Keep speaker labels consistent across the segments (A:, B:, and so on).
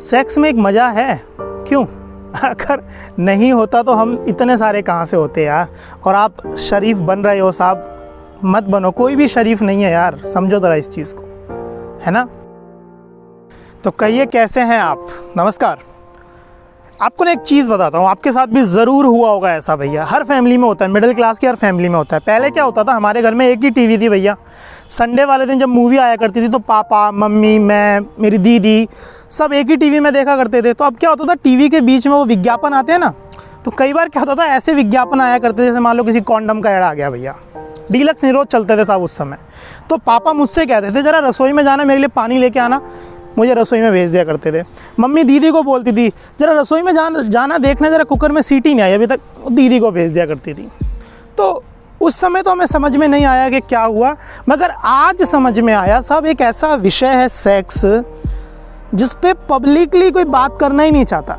A: Sex में एक मज़ा है क्यों? अगर नहीं होता तो हम इतने सारे कहाँ से होते यार। और आप शरीफ बन रहे हो साहब, मत बनो, कोई भी शरीफ नहीं है यार, समझो ज़रा इस चीज़ को, है ना। तो कहिए कैसे हैं आप। नमस्कार। आपको ना एक चीज़ बताता हूँ, आपके साथ भी ज़रूर हुआ होगा ऐसा भैया, हर फैमिली में होता है, मिडिल क्लास की हर फैमिली में होता है। पहले क्या होता था, हमारे घर में एक ही टीवी थी भैया। संडे वाले दिन जब मूवी आया करती थी तो पापा, मम्मी, मैं, मेरी दीदी सब एक ही टीवी में देखा करते थे। तो अब क्या होता था, टीवी के बीच में वो विज्ञापन आते हैं ना, तो कई बार क्या होता था, ऐसे विज्ञापन आया करते थे जैसे मान लो किसी कॉन्डम का एड आ गया भैया। डीलक्स निरोध चलते थे साहब उस समय। तो पापा मुझसे कहते थे, ज़रा रसोई में जाना, मेरे लिए पानी लेके आना, मुझे रसोई में भेज दिया करते थे। मम्मी दीदी को बोलती थी, ज़रा रसोई में जाना देखना, ज़रा कुकर में सीटी नहीं आई अभी तक, दीदी को भेज दिया करती थी। तो उस समय तो हमें समझ में नहीं आया कि क्या हुआ, मगर आज समझ में आया साहब, एक ऐसा विषय है सेक्स जिस पे पब्लिकली कोई बात करना ही नहीं चाहता।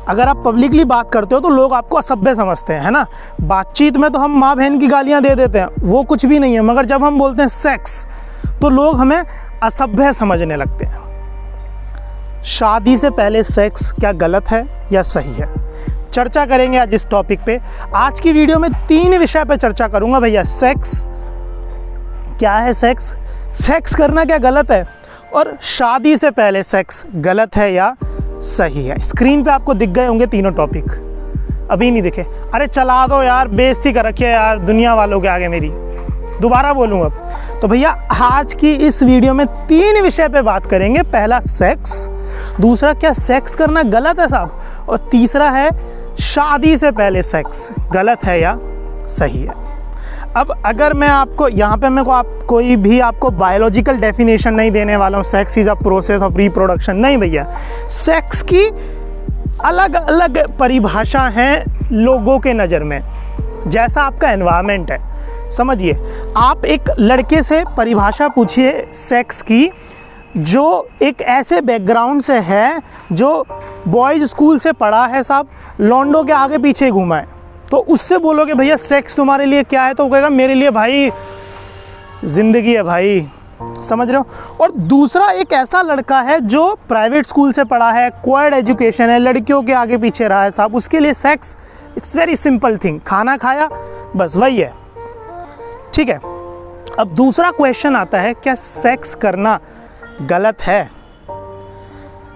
A: अगर आप पब्लिकली बात करते हो तो लोग आपको असभ्य समझते हैं, है ना। बातचीत में तो हम माँ बहन की गालियाँ दे देते हैं, वो कुछ भी नहीं है, मगर जब हम बोलते हैं सेक्स तो लोग हमें असभ्य समझने लगते हैं। शादी से पहले सेक्स क्या गलत है या सही है, चर्चा करेंगे आज इस टॉपिक पे। आज की वीडियो में 3 विषय पे चर्चा करूंगा भैया। सेक्स क्या है, सेक्स करना क्या गलत है, और शादी से पहले सेक्स गलत है या सही है। स्क्रीन पे आपको दिख गए होंगे तीनों टॉपिक, अभी नहीं दिखे, अरे चला दो यार, बेइज्जती कर रखी है यार दुनिया वालों के आगे मेरी, दोबारा बोलूँ अब। तो भैया आज की इस वीडियो में 3 विषय पे बात करेंगे। पहला सेक्स, दूसरा क्या सेक्स करना गलत है साहब, और तीसरा है शादी से पहले सेक्स गलत है या सही है। अब अगर मैं आपको यहाँ पे कोई भी आपको बायोलॉजिकल डेफिनेशन नहीं देने वाला हूँ, sex is a process of reproduction, नहीं भैया। सेक्स की अलग अलग परिभाषा है लोगों के नज़र में, जैसा आपका एनवायरनमेंट है। समझिए, आप एक लड़के से परिभाषा पूछिए सेक्स की जो एक ऐसे बैकग्राउंड से है, जो बॉयज़ स्कूल से पढ़ा है साहब, लॉन्डो के आगे पीछे घूमा है, तो उससे बोलोगे भैया सेक्स तुम्हारे लिए क्या है, तो वो कहेगा मेरे लिए भाई ज़िंदगी है भाई, समझ रहे हो। और दूसरा एक ऐसा लड़का है जो प्राइवेट स्कूल से पढ़ा है, क्वाड एजुकेशन है, लड़कियों के आगे पीछे रहा है साहब, उसके लिए sex it's very simple thing, खाना खाया बस वही है, ठीक है। अब दूसरा क्वेश्चन आता है, क्या सेक्स करना गलत है।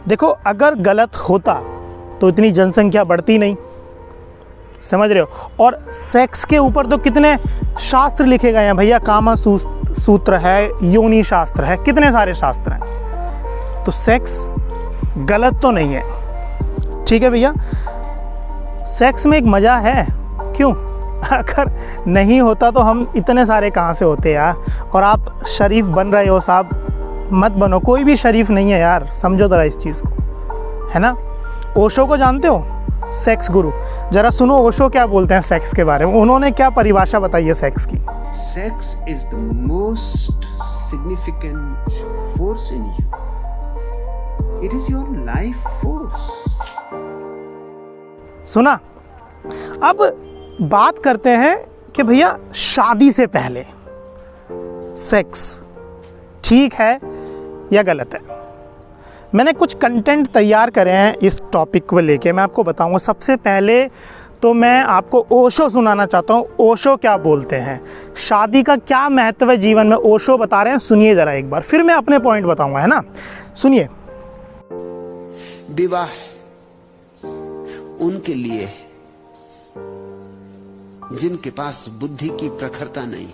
A: देखो, अगर गलत होता तो इतनी जनसंख्या बढ़ती नहीं, समझ रहे हो। और सेक्स के ऊपर तो कितने शास्त्र लिखे गए हैं भैया, कामा सूत्र है, योनि शास्त्र है, कितने सारे शास्त्र हैं। तो सेक्स गलत तो नहीं है, ठीक है भैया। सेक्स में एक मज़ा है क्यों? अगर नहीं होता तो हम इतने सारे कहाँ से होते यार। और आप शरीफ बन रहे हो साहब, मत बनो, कोई भी शरीफ नहीं है यार, समझो ज़रा इस चीज़ को, है ना। ओशो को जानते हो, सेक्स गुरु, जरा सुनो ओशो क्या बोलते हैं सेक्स के बारे में, उन्होंने क्या परिभाषा बताई है सेक्स की।
B: Sex is the most significant force in you. It is your life force.
A: सुना। अब बात करते हैं कि भैया शादी से पहले सेक्स ठीक है या गलत है। मैंने कुछ कंटेंट तैयार करे हैं इस टॉपिक को लेके, मैं आपको बताऊंगा। सबसे पहले तो मैं आपको ओशो सुनाना चाहता हूँ, ओशो क्या बोलते हैं, शादी का क्या महत्व है जीवन में, ओशो बता रहे हैं, सुनिए ज़रा एक बार, फिर मैं अपने पॉइंट बताऊंगा, है ना। सुनिए।
B: विवाह उनके लिए जिनके पास बुद्धि की प्रखरता नहीं,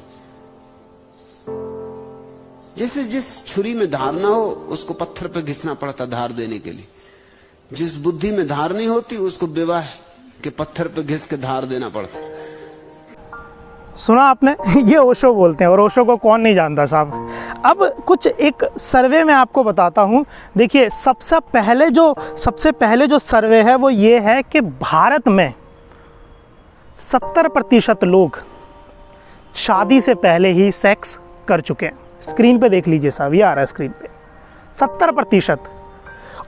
B: जैसे जिस छुरी में धार ना हो उसको पत्थर पे घिसना पड़ता धार देने के लिए, जिस बुद्धि में धार नहीं होती उसको विवाह के पत्थर पे घिस के धार देना पड़ता।
A: सुना आपने, ये ओशो बोलते हैं, और ओशो को कौन नहीं जानता साहब। अब कुछ एक सर्वे में आपको बताता हूँ। देखिए, सबसे पहले जो सर्वे है वो ये है कि भारत में 70% लोग शादी से पहले ही सेक्स कर चुके हैं। स्क्रीन पे देख लीजिए साहब, ये आ रहा है स्क्रीन पे, 70%।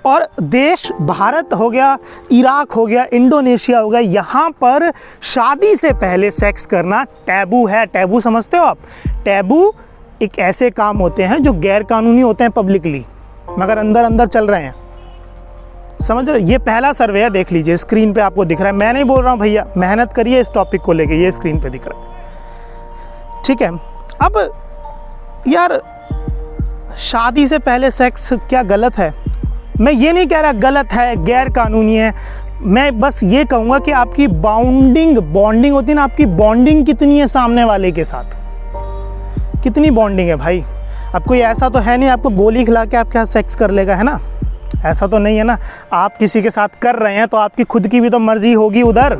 A: और देश भारत हो गया, इराक हो गया, इंडोनेशिया हो गया, यहाँ पर शादी से पहले सेक्स करना टैबू है। टैबू समझते हो आप? टैबू एक ऐसे काम होते हैं जो गैर कानूनी होते हैं पब्लिकली, मगर अंदर अंदर चल रहे हैं, समझ रहे हो? ये पहला सर्वे है, देख लीजिए स्क्रीन पे आपको दिख रहा है। मैं नहीं बोल रहा हूँ भैया, मेहनत करिए इस टॉपिक को लेके, ये स्क्रीन पे दिख रहा है, ठीक है। अब यार शादी से पहले सेक्स क्या गलत है? मैं ये नहीं कह रहा गलत है, गैर कानूनी है, मैं बस ये कहूँगा कि आपकी बॉन्डिंग होती है ना, आपकी बॉन्डिंग कितनी है सामने वाले के साथ, कितनी बॉन्डिंग है भाई। अब कोई ऐसा तो है नहीं आपको गोली खिला के आपके साथ सेक्स कर लेगा, है ना, ऐसा तो नहीं है ना। आप किसी के साथ कर रहे हैं तो आपकी खुद की भी तो मर्जी होगी उधर।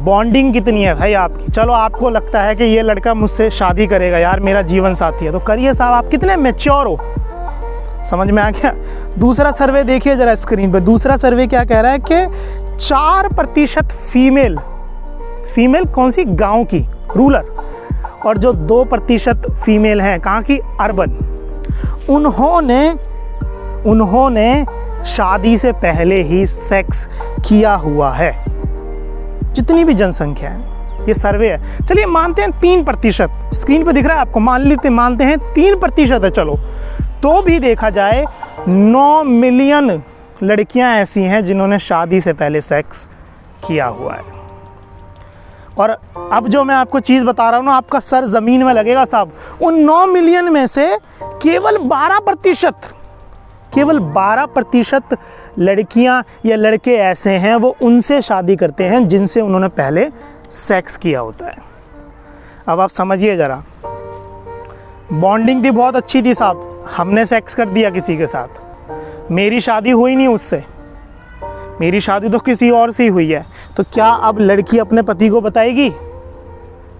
A: बॉन्डिंग कितनी है भाई आपकी। चलो आपको लगता है कि ये लड़का मुझसे शादी करेगा यार, मेरा जीवन साथी है, तो करिए साहब, आप कितने मैच्योर हो, समझ में आ गया। दूसरा सर्वे देखिए जरा स्क्रीन पे। दूसरा सर्वे क्या कह रहा है कि 4% फीमेल कौन सी, गांव की, रूरल, और जो 2% फीमेल हैं कहाँ की, अर्बन, उन्होंने शादी से पहले ही सेक्स किया हुआ है। जितनी भी जनसंख्या है, ये सर्वे है। चलिए मानते हैं 3%, स्क्रीन पे दिख रहा है आपको, मानते हैं 3% है, चलो तो भी देखा जाए 9 मिलियन लड़कियां ऐसी हैं जिन्होंने शादी से पहले सेक्स किया हुआ है। और अब जो मैं आपको चीज़ बता रहा हूँ ना, आपका सर ज़मीन में लगेगा साहब। उन 9 मिलियन में से केवल 12% लड़कियां या लड़के ऐसे हैं वो उनसे शादी करते हैं जिनसे उन्होंने पहले सेक्स किया होता है। अब आप समझिए ज़रा, बॉन्डिंग थी बहुत अच्छी थी साहब, हमने सेक्स कर दिया किसी के साथ, मेरी शादी हुई नहीं उससे, मेरी शादी तो किसी और से ही हुई है, तो क्या अब लड़की अपने पति को बताएगी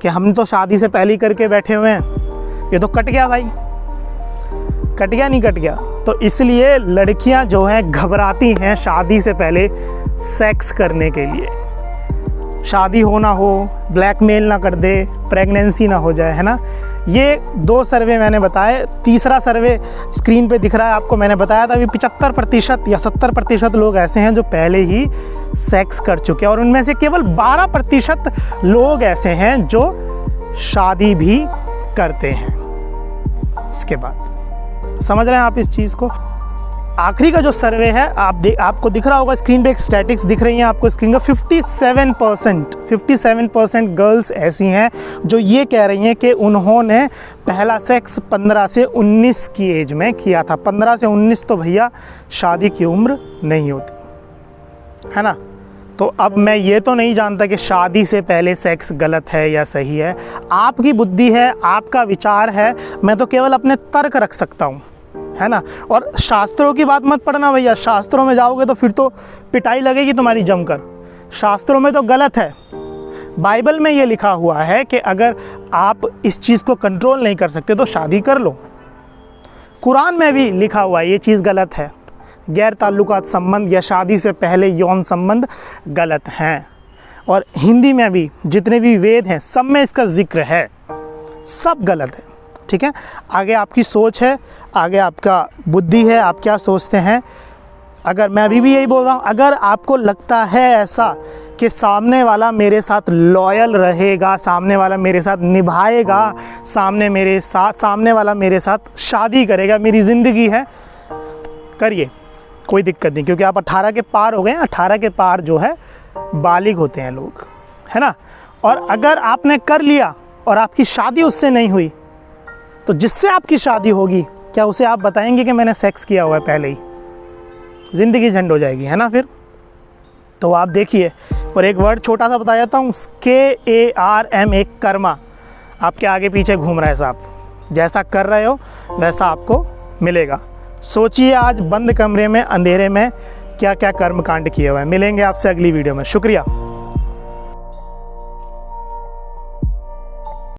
A: कि हम तो शादी से पहले ही करके बैठे हुए हैं? ये तो कट गया भाई, कट गया नहीं कट गया। तो इसलिए लड़कियां जो हैं घबराती हैं शादी से पहले सेक्स करने के लिए, शादी हो ना हो, ब्लैकमेल ना कर दे, प्रेगनेंसी ना हो जाए, है ना। ये 2 सर्वे मैंने बताए। तीसरा सर्वे स्क्रीन पे दिख रहा है आपको, मैंने बताया था अभी 75% या 70% लोग ऐसे हैं जो पहले ही सेक्स कर चुके हैं, और उनमें से केवल 12% लोग ऐसे हैं जो शादी भी करते हैं इसके बाद। समझ रहे हैं आप इस चीज़ को? आखिरी का जो सर्वे है आपको दिख रहा होगा स्क्रीन पे, एक स्टैटिक्स दिख रही हैं आपको स्क्रीन पर। 57% गर्ल्स ऐसी हैं जो ये कह रही हैं कि उन्होंने पहला सेक्स 15 से 19 की एज में किया था। 15 से 19 तो भैया शादी की उम्र नहीं होती, है ना। तो अब मैं ये तो नहीं जानता कि शादी से पहले सेक्स गलत है या सही है, आपकी बुद्धि है, आपका विचार है, मैं तो केवल अपने तर्क रख सकता हूँ, है ना। और शास्त्रों की बात मत पढ़ना भैया, शास्त्रों में जाओगे तो फिर तो पिटाई लगेगी तुम्हारी जमकर। शास्त्रों में तो गलत है, बाइबल में ये लिखा हुआ है कि अगर आप इस चीज़ को कंट्रोल नहीं कर सकते तो शादी कर लो। कुरान में भी लिखा हुआ है ये चीज़ गलत है, गैर ताल्लुकात संबंध या शादी से पहले यौन संबंध गलत हैं। और हिंदी में भी जितने भी वेद हैं सब में इसका जिक्र है, सब गलत है, ठीक है। आगे आपकी सोच है, आगे आपका बुद्धि है, आप क्या सोचते हैं। अगर मैं अभी भी यही बोल रहा हूँ, अगर आपको लगता है ऐसा कि सामने वाला मेरे साथ लॉयल रहेगा, सामने वाला मेरे साथ निभाएगा, सामने वाला मेरे साथ शादी करेगा, मेरी ज़िंदगी है, करिए, कोई दिक्कत नहीं। क्योंकि आप 18 के पार हो गए हैं, 18 के पार जो है बालिग होते हैं लोग, है ना। और अगर आपने कर लिया और आपकी शादी उससे नहीं हुई, तो जिससे आपकी शादी होगी क्या उसे आप बताएंगे कि मैंने सेक्स किया हुआ है पहले ही? ज़िंदगी झंड हो जाएगी, है ना। फिर तो आप देखिए, और एक वर्ड छोटा सा बता जाता हूँ, KARM, एक कर्मा आपके आगे पीछे घूम रहा है साहब। जैसा कर रहे हो वैसा आपको मिलेगा। सोचिए आज बंद कमरे में अंधेरे में क्या क्या कर्म कांड किए हुए हैं। मिलेंगे आपसे अगली वीडियो में, शुक्रिया।